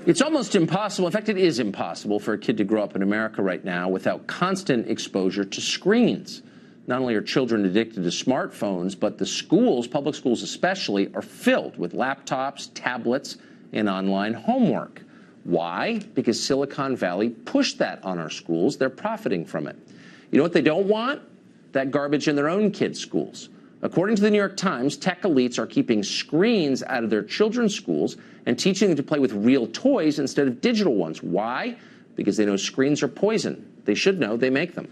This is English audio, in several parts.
It's almost impossible. In fact, it is impossible for a kid to grow up in America right now without constant exposure to screens. Not only are children addicted to smartphones, but the schools, public schools especially, are filled with laptops, tablets, and online homework. Why? Because Silicon Valley pushed that on our schools. They're profiting from it. You know what they don't want? That garbage in their own kids' schools. According to the New York Times, tech elites are keeping screens out of their children's schools and teaching them to play with real toys instead of digital ones. Why? Because they know screens are poison. They should know they make them.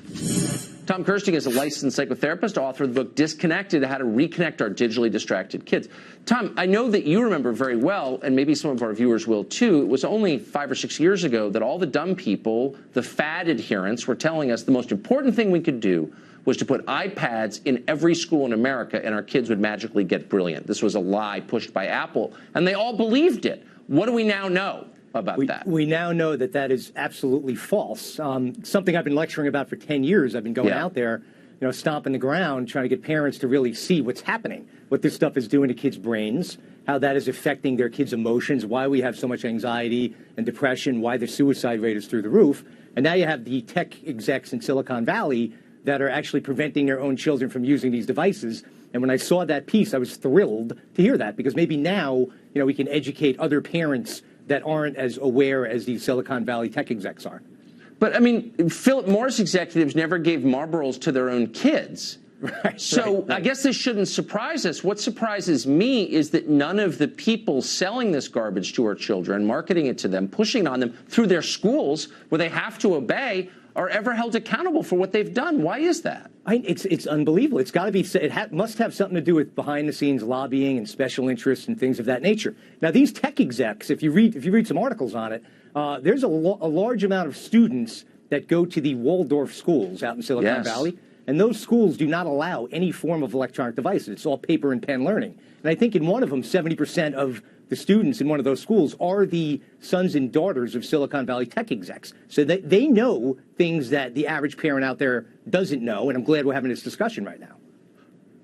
Tom Kirsting is a licensed psychotherapist, author of the book Disconnected, How to Reconnect Our Digitally Distracted Kids. Tom, I know that you remember very well, and maybe some of our viewers will too, it was only 5 or 6 years ago that all the dumb people, the fad adherents, were telling us the most important thing we could do was to put iPads in every school in America and our kids would magically get brilliant. This was a lie pushed by Apple, and they all believed it. What do we now know about that? We now know that that is absolutely false. Something I've been lecturing about for 10 years. I've been going out there, stomping the ground, trying to get parents to really see what's happening, what this stuff is doing to kids' brains, how that is affecting their kids' emotions, why we have so much anxiety and depression, why the suicide rate is through the roof. And now you have the tech execs in Silicon Valley that are actually preventing their own children from using these devices. And when I saw that piece, I was thrilled to hear that, because maybe now, we can educate other parents that aren't as aware as these Silicon Valley tech execs are. But, I mean, Philip Morris executives never gave Marlboros to their own kids. Right, so I guess this shouldn't surprise us. What surprises me is that none of the people selling this garbage to our children, marketing it to them, pushing it on them through their schools where they have to obey, are ever held accountable for what they've done. Why is that? It's unbelievable. It's got to be. Must have something to do with behind-the-scenes lobbying and special interests and things of that nature. Now, these tech execs, if you read some articles on it, there's a large amount of students that go to the Waldorf schools out in Silicon Valley, and those schools do not allow any form of electronic devices. It's all paper and pen learning. And I think in one of them, 70% of the students in one of those schools are the sons and daughters of Silicon Valley tech execs. So they know things that the average parent out there doesn't know, and I'm glad we're having this discussion right now.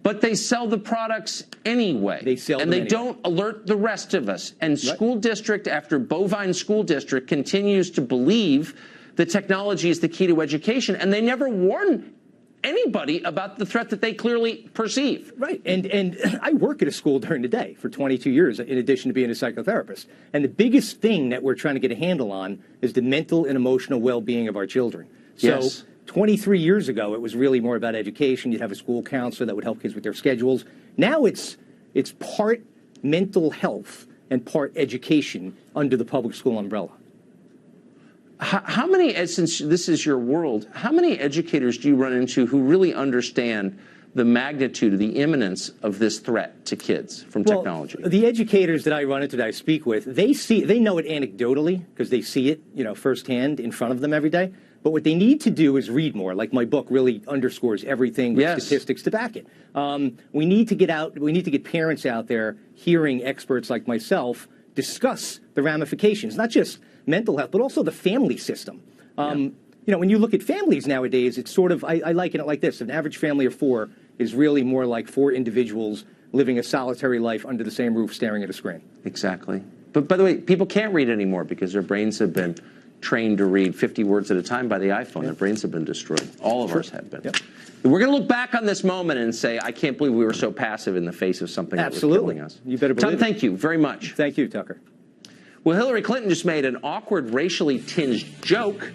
But they sell the products anyway. They sell them and they don't alert the rest of us. And school district after bovine school district continues to believe that technology is the key to education, and they never warn anybody about the threat that they clearly perceive. Right. And I work at a school during the day for 22 years, in addition to being a psychotherapist. And the biggest thing that we're trying to get a handle on is the mental and emotional well-being of our children. So 23 years ago, it was really more about education. You'd have a school counselor that would help kids with their schedules. Now it's part mental health and part education under the public school umbrella. How many, since this is your world, how many educators do you run into who really understand the magnitude of the imminence of this threat to kids from technology? Well, the educators that I run into, that I speak with, they know it anecdotally because they see it, firsthand in front of them every day. But what they need to do is read more. Like my book really underscores everything with statistics to back it. We need to get out. We need to get parents out there hearing experts like myself discuss the ramifications, not just mental health, but also the family system. When you look at families nowadays, it's sort of, I liken it like this. An average family of 4 is really more like 4 individuals living a solitary life under the same roof staring at a screen. Exactly. But by the way, people can't read anymore because their brains have been trained to read 50 words at a time by the iPhone. Their brains have been destroyed. All of ours have been. We're going to look back on this moment and say, I can't believe we were so passive in the face of something that was killing us. You better believe Tom, thank you very much. Thank you, Tucker. Well, Hillary Clinton just made an awkward, racially tinged joke.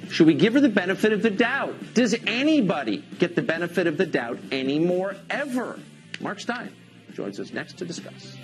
Should we give her the benefit of the doubt? Does anybody get the benefit of the doubt anymore, ever? Mark Stein joins us next to discuss.